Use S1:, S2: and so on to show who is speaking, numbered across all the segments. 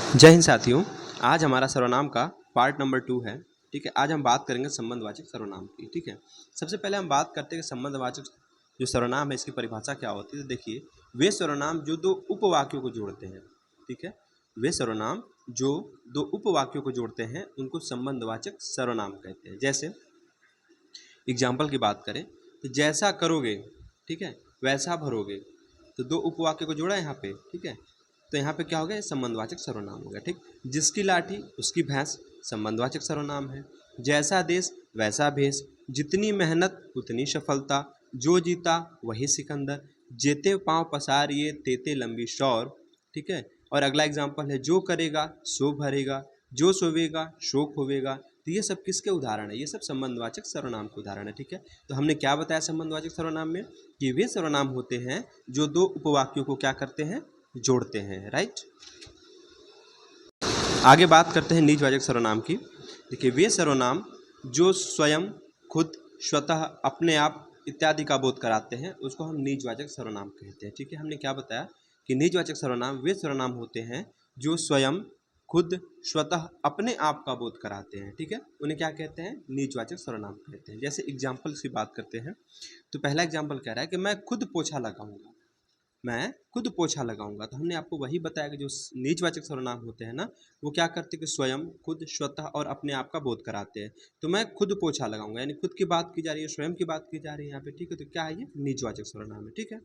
S1: जय हिंद साथियों। आज हमारा सर्वनाम का पार्ट नंबर 2 है। ठीक है, आज हम बात करेंगे संबंधवाचक सर्वनाम की। ठीक है, सबसे पहले हम बात करते हैं कि संबंधवाचक जो सर्वनाम है इसकी परिभाषा क्या होती है। तो देखिए, वे सर्वनाम जो दो उपवाक्यों को जोड़ते हैं। ठीक है, वे सर्वनाम जो दो उपवाक्यों को जोड़ते हैं उनको संबंधवाचक सर्वनाम कहते हैं। जैसे एग्जाम्पल की बात करें तो जैसा करोगे, ठीक है, वैसा भरोगे, तो दो उपवाक्य को जोड़ा यहाँ पे। ठीक है, तो यहाँ पे क्या हो गया, संबंधवाचक सर्वनाम हो गया। ठीक, जिसकी लाठी उसकी भैंस संबंधवाचक सर्वनाम है। जैसा देश वैसा भेष, जितनी मेहनत उतनी सफलता, जो जीता वही सिकंदर, जेते पाँव पसारिए तेते लंबी शौर। ठीक है, और अगला एग्जाम्पल है जो करेगा सो भरेगा, जो सोवेगा शो खोवेगा। तो ये सब किसके उदाहरण है, ये सब संबंधवाचक सर्वनाम के उदाहरण है। ठीक है, तो हमने क्या बताया संबंधवाचक सर्वनाम में कि वे सर्वनाम होते हैं जो दो उपवाक्यों को क्या करते हैं, जोड़ते हैं। राइट, आगे बात करते हैं निजवाचक सर्वनाम की। देखिए, वे सर्वनाम जो स्वयं खुद स्वतः अपने आप इत्यादि का बोध कराते हैं उसको हम निजवाचक सर्वनाम कहते हैं। ठीक है, हमने क्या बताया कि निजवाचक सर्वनाम वे सर्वनाम होते हैं जो स्वयं खुद स्वतः अपने आप का बोध कराते हैं। ठीक है, उन्हें क्या कहते हैं, निजवाचक सर्वनाम कहते हैं। जैसे एग्जाम्पल की बात करते हैं तो पहला एग्जाम्पल कह रहा है कि मैं खुद पोछा लगाऊंगा, मैं खुद पोछा लगाऊंगा। तो हमने आपको वही बताया कि जो निजवाचक सर्वनाम होते हैं ना, वो क्या करते हैं कि स्वयं खुद स्वतः और अपने आप का बोध कराते हैं। तो मैं खुद पोछा लगाऊंगा यानी खुद की बात की जा रही है, स्वयं की बात की जा रही है यहाँ पे। ठीक है, तो क्या है, ये निजवाचक सर्वनाम है। ठीक है,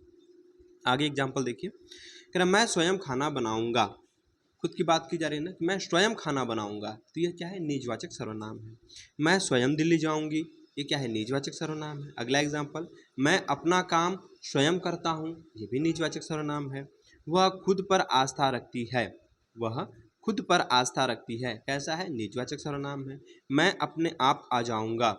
S1: आगे एग्जाम्पल देखिए, कह रहा मैं स्वयं खाना बनाऊंगा, खुद की बात की जा रही है ना कि मैं स्वयं खाना बनाऊंगा, तो यह क्या है, निजवाचक सर्वनाम है। मैं स्वयं दिल्ली जाऊंगी, ये क्या है, निजवाचक सर्वनाम है। अगला एग्जाम्पल, मैं अपना काम स्वयं करता हूँ, ये भी निजवाचक सर्वनाम है। वह खुद पर आस्था रखती है, वह खुद पर आस्था रखती है, कैसा है, निजवाचक सर्वनाम है। मैं अपने आप आ जाऊंगा,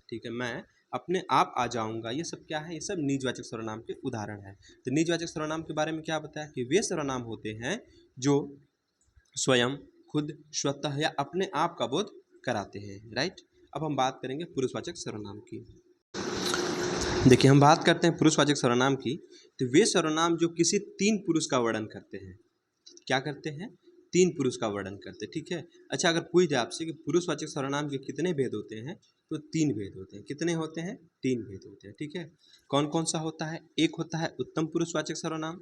S1: ठीक है, मैं अपने आप आ जाऊंगा, ये सब क्या है, ये सब निजवाचक सर्वनाम के उदाहरण है। तो निजवाचक सर्वनाम के बारे में क्या बताया कि वे सर्वनाम होते हैं जो स्वयं खुद स्वतः या अपने आप का बोध कराते हैं। राइट, अब हम बात करेंगे पुरुषवाचक सर्वनाम की। देखिए, हम बात करते हैं पुरुषवाचक सर्वनाम की। तो वे सर्वनाम जो किसी तीन पुरुष का वर्णन करते हैं, क्या करते हैं, तीन पुरुष का वर्णन करते हैं। ठीक है, अच्छा, अगर पूछ जाए आपसे कि पुरुषवाचक सर्वनाम के कितने भेद होते हैं, तो तीन भेद होते हैं। कितने होते हैं, तीन भेद होते हैं। ठीक है, कौन कौन सा होता है, एक होता है उत्तम पुरुषवाचक सर्वनाम,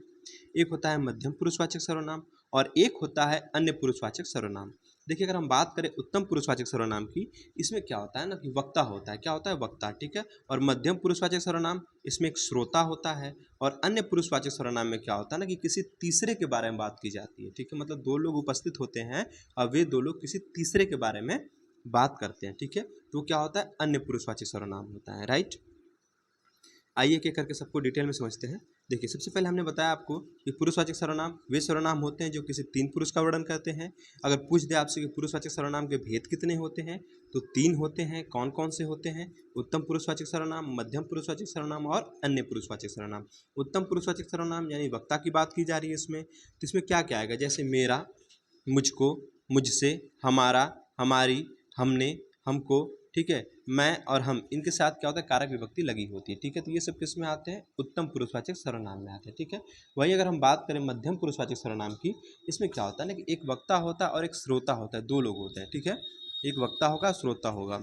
S1: एक होता है मध्यम पुरुषवाचक सर्वनाम, और एक होता है अन्य पुरुषवाचक सर्वनाम। देखिए, अगर हम बात करें उत्तम पुरुषवाचक सर्वनाम की, इसमें क्या होता है ना कि वक्ता होता है, क्या होता है, वक्ता। ठीक है, और मध्यम पुरुषवाचक सर्वनाम इसमें एक श्रोता होता है, और अन्य पुरुषवाचक सर्वनाम में क्या होता है ना कि किसी तीसरे के बारे में बात की जाती है। ठीक है, मतलब दो लोग उपस्थित होते हैं और वे दो लोग किसी तीसरे के बारे में बात करते हैं। ठीक है, तो क्या होता है, अन्य पुरुषवाचक सर्वनाम होता है। राइट, आइए एक एक करके सबको डिटेल में समझते हैं। देखिए, सबसे पहले हमने बताया आपको कि पुरुषवाचक सर्वनाम वे सर्वनाम होते हैं जो किसी तीन पुरुष का वर्णन करते हैं। अगर पूछ दे आपसे कि पुरुषवाचक सर्वनाम के भेद कितने होते हैं, तो तीन होते हैं। कौन कौन से होते हैं, उत्तम पुरुषवाचक सर्वनाम, मध्यम पुरुषवाचक सर्वनाम और अन्य पुरुषवाचक सर्वनाम। उत्तम पुरुषवाचक सर्वनाम यानी वक्ता की बात की जा रही है इसमें, तो इसमें क्या क्या आएगा, जैसे मेरा, मुझको, मुझसे, हमारा, हमारी, हमने, हमको। ठीक है, मैं और हम, इनके साथ क्या होता है, कारक विभक्ति लगी होती है। ठीक है, तो ये सब किस में आते हैं, उत्तम पुरुषवाचक सर्वनाम में आते हैं। ठीक है, वहीं अगर हम बात करें मध्यम पुरुषवाचक सर्वनाम की, इसमें क्या होता है ना कि एक वक्ता होता है और एक श्रोता होता है, दो लोग होते हैं। ठीक है, एक वक्ता होगा, श्रोता होगा।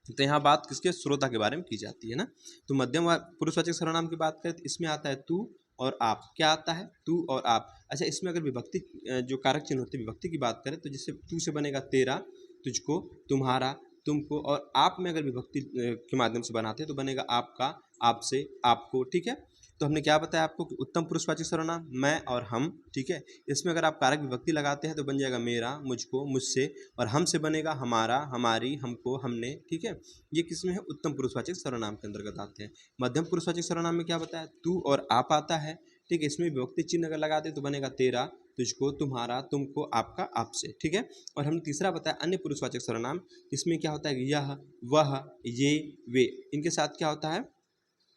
S1: तो यहाँ बात किसके, श्रोता के बारे में की जाती है ना। तो मध्यम पुरुषवाचक सर्वनाम की बात करें तो इसमें आता है तू और आप। क्या आता है, तू और आप। अच्छा, इसमें अगर विभक्ति जो कारक चिन्ह होते हैं विभक्ति की बात करें तो जिससे तू से बनेगा तेरा, तुझको, तुम्हारा, तुमको, और आप में अगर विभक्ति के माध्यम से बनाते हैं तो बनेगा आपका, आपसे, आपको। ठीक है, तो हमने क्या बताया आपको कि उत्तम पुरुषवाचक सर्वनाम मैं और हम। ठीक है, इसमें अगर आप कारक विभक्ति लगाते हैं तो बन जाएगा मेरा, मुझको, मुझसे, और हम से बनेगा हमारा, हमारी, हमको, हमने। ठीक है, ये किसमें है, उत्तम पुरुषवाचक सर्वनाम के अंतर्गत आते हैं। मध्यम पुरुषवाचक सर्वनाम में क्या बताया, तू और आप आता है। ठीक है, इसमें विभक्ति चिन्ह अगर लगाते तो बनेगा तेरा, तुझको, तुम्हारा, तुमको, आपका, आपसे। ठीक है, और हमने तीसरा बताया अन्य पुरुषवाचक सर्वनाम, इसमें क्या होता है, यह, वह, ये, वे, इनके साथ क्या होता है,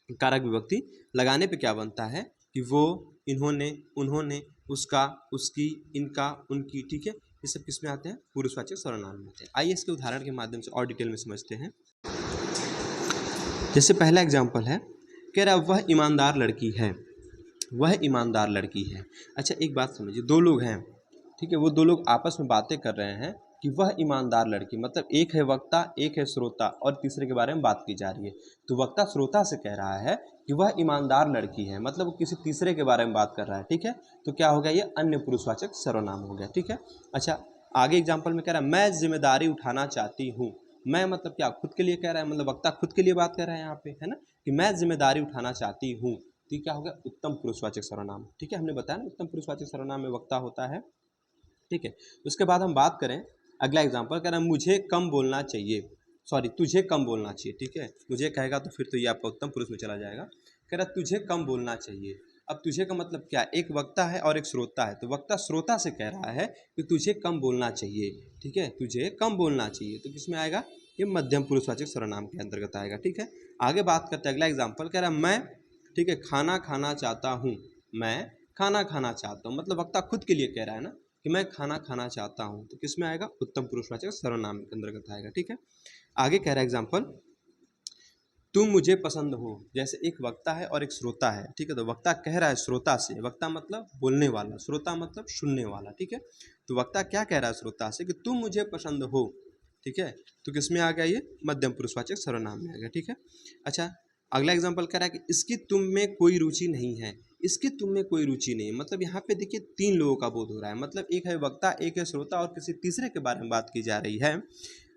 S1: कारक विभक्ति लगाने पे क्या बनता है कि वो, इन्होंने, उन्होंने, उसका, उसकी, इनका, उनकी। ठीक है, ये सब किस में आते हैं, पुरुषवाचक सर्वनाम में आते हैं। आइए इसके उदाहरण के माध्यम से और डिटेल में समझते हैं। जैसे पहला एग्जाम्पल है, कह रहा वह ईमानदार लड़की है, वह ईमानदार लड़की है। अच्छा, एक बात समझिए, दो लोग हैं, ठीक है, वो दो लोग आपस में बातें कर रहे हैं कि वह ईमानदार लड़की, मतलब एक है वक्ता, एक है श्रोता और तीसरे के बारे में बात की जा रही है। तो वक्ता श्रोता से कह रहा है कि वह ईमानदार लड़की है, मतलब वो किसी तीसरे के बारे में बात कर रहा है। ठीक है, तो क्या हो गया, ये अन्य पुरुषवाचक सर्वनाम हो गया। ठीक है, अच्छा आगे एग्जाम्पल में कह रहा है मैं जिम्मेदारी उठाना चाहती हूँ। मैं मतलब क्या, खुद के लिए कह रहा है, मतलब वक्ता खुद के लिए बात कर रहा है यहाँ पे, है ना, कि मैं जिम्मेदारी उठाना चाहती हूँ। तो क्या हो गया, उत्तम पुरुषवाचक सर्वनाम। ठीक है, हमने बताया ना उत्तम पुरुषवाचक सर्वनाम में वक्ता होता है। ठीक है, उसके बाद हम बात करें अगला एग्जाम्पल, कह रहा है मुझे कम बोलना चाहिए, सॉरी तुझे कम बोलना चाहिए। ठीक है, मुझे कहेगा तो फिर तो ये आपका उत्तम पुरुष में चला जाएगा। कह रहा है तुझे कम बोलना चाहिए। अब तुझे का मतलब क्या, एक वक्ता है और एक श्रोता है, तो वक्ता श्रोता से कह रहा है कि तुझे कम बोलना चाहिए। ठीक है, तुझे कम बोलना चाहिए, तो किसमें आएगा, ये मध्यम पुरुषवाचक सर्वनाम के अंतर्गत आएगा। ठीक है, आगे बात करते हैं अगला एग्जाम्पल, कह रहा है मैं, ठीक है, खाना खाना चाहता हूँ। मैं खाना खाना चाहता हूँ, मतलब वक्ता खुद के लिए कह रहा है ना कि मैं खाना खाना चाहता हूँ, तो किसमें आएगा, उत्तम पुरुषवाचक सर्वनाम के अंतर्गत आएगा। ठीक है, आगे कह रहा है एग्जाम्पल, तुम मुझे पसंद हो। जैसे एक वक्ता है और एक श्रोता है। ठीक है, तो वक्ता कह रहा है श्रोता से, वक्ता मतलब बोलने वाला, श्रोता मतलब सुनने वाला। ठीक है, तो वक्ता क्या कह रहा है श्रोता से कि तुम मुझे पसंद हो। ठीक है, तो किसमें आ गया, ये मध्यम पुरुषवाचक सर्वनाम में आ गया। ठीक है, अच्छा अगला एग्जाम्पल कह रहा है कि इसकी तुम में कोई रुचि नहीं है। इसकी तुम में कोई रुचि नहीं है, मतलब यहाँ पे देखिए तीन लोगों का बोध हो रहा है, मतलब एक है वक्ता, एक है श्रोता और किसी तीसरे के बारे में बात की जा रही है।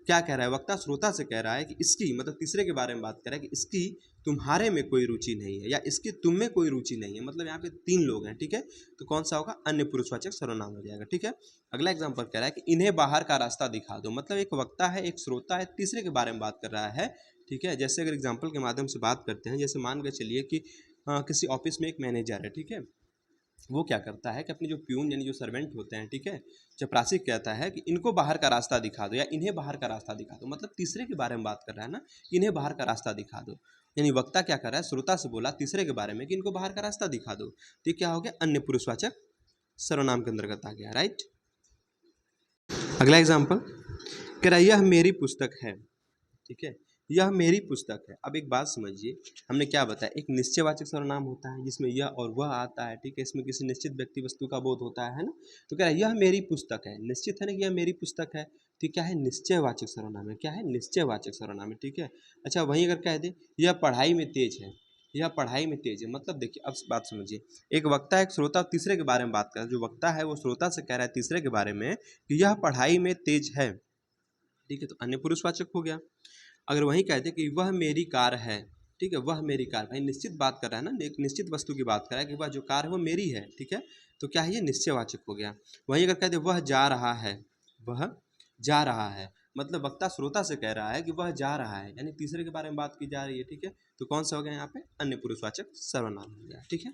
S1: क्या कह रहा है, वक्ता श्रोता से कह रहा है कि इसकी, मतलब तीसरे के बारे में बात कर रहा है कि इसकी तुम्हारे में कोई रुचि नहीं है या इसकी तुम में कोई रुचि नहीं है, मतलब यहाँ पे तीन लोग हैं। ठीक है, तो कौन सा होगा, अन्य पुरुषवाचक सर्वनाम हो जाएगा। ठीक है, अगला एग्जाम्पल कह रहा है कि इन्हें बाहर का रास्ता दिखा दो, मतलब एक वक्ता है, एक श्रोता है, तीसरे के बारे में बात कर रहा है। ठीक है, जैसे अगर एग्जाम्पल के माध्यम से बात करते हैं, जैसे मान के चलिए कि किसी ऑफिस में एक मैनेजर है। ठीक है, वो क्या करता है कि अपने जो प्यून यानी जो सर्वेंट होते हैं, ठीक है, चपरासी कहता है कि इनको बाहर का रास्ता दिखा दो या इन्हें बाहर का रास्ता दिखा दो, मतलब तीसरे के बारे में बात कर रहा है ना, इन्हें बाहर का रास्ता दिखा दो। यानी वक्ता क्या कर रहा है, श्रोता से बोला तीसरे के बारे में कि इनको बाहर का रास्ता दिखा दो, तो क्या हो गया, अन्य पुरुषवाचक सर्वनाम के अंतर्गत आ गया। राइट, अगला एग्जाम्पल कह रहा है यह मेरी पुस्तक है। ठीक है, यह मेरी पुस्तक है। अब एक बात समझिए, हमने क्या बताया, एक निश्चयवाचक सर्वनाम होता है जिसमें यह और वह आता है। ठीक है, इसमें किसी निश्चित व्यक्ति वस्तु का बोध होता है ना, तो कह रहा है यह मेरी पुस्तक है, निश्चित है ना कि यह मेरी पुस्तक है, तो क्या है, निश्चयवाचक सर्वनाम है। क्या है, निश्चयवाचक सर्वनाम है। ठीक है, अच्छा वहीं अगर कह दे यह पढ़ाई में तेज है, यह पढ़ाई में तेज है, मतलब देखिए अब बात समझिए, एक वक्ता एक श्रोता तीसरे के बारे में बात कर रहा है, जो वक्ता है वो श्रोता से कह रहा है तीसरे के बारे में कि यह पढ़ाई में तेज है। ठीक है, तो अन्य पुरुषवाचक हो गया। अगर वही कहते कि वह मेरी कार है, ठीक है, वह मेरी कार, भाई निश्चित बात कर रहा है ना, एक निश्चित वस्तु की बात कर रहा है कि वह जो कार है वो मेरी है। ठीक है, तो क्या है, ये निश्चयवाचक हो गया। वहीं अगर कहते वह जा रहा है, वह जा रहा है, मतलब वक्ता श्रोता से कह रहा है कि वह जा रहा है, यानी तीसरे के बारे में बात की जा रही है। ठीक है, तो कौन सा हो गया यहाँ पे, अन्य पुरुषवाचक सर्वनाम हो गया। ठीक है।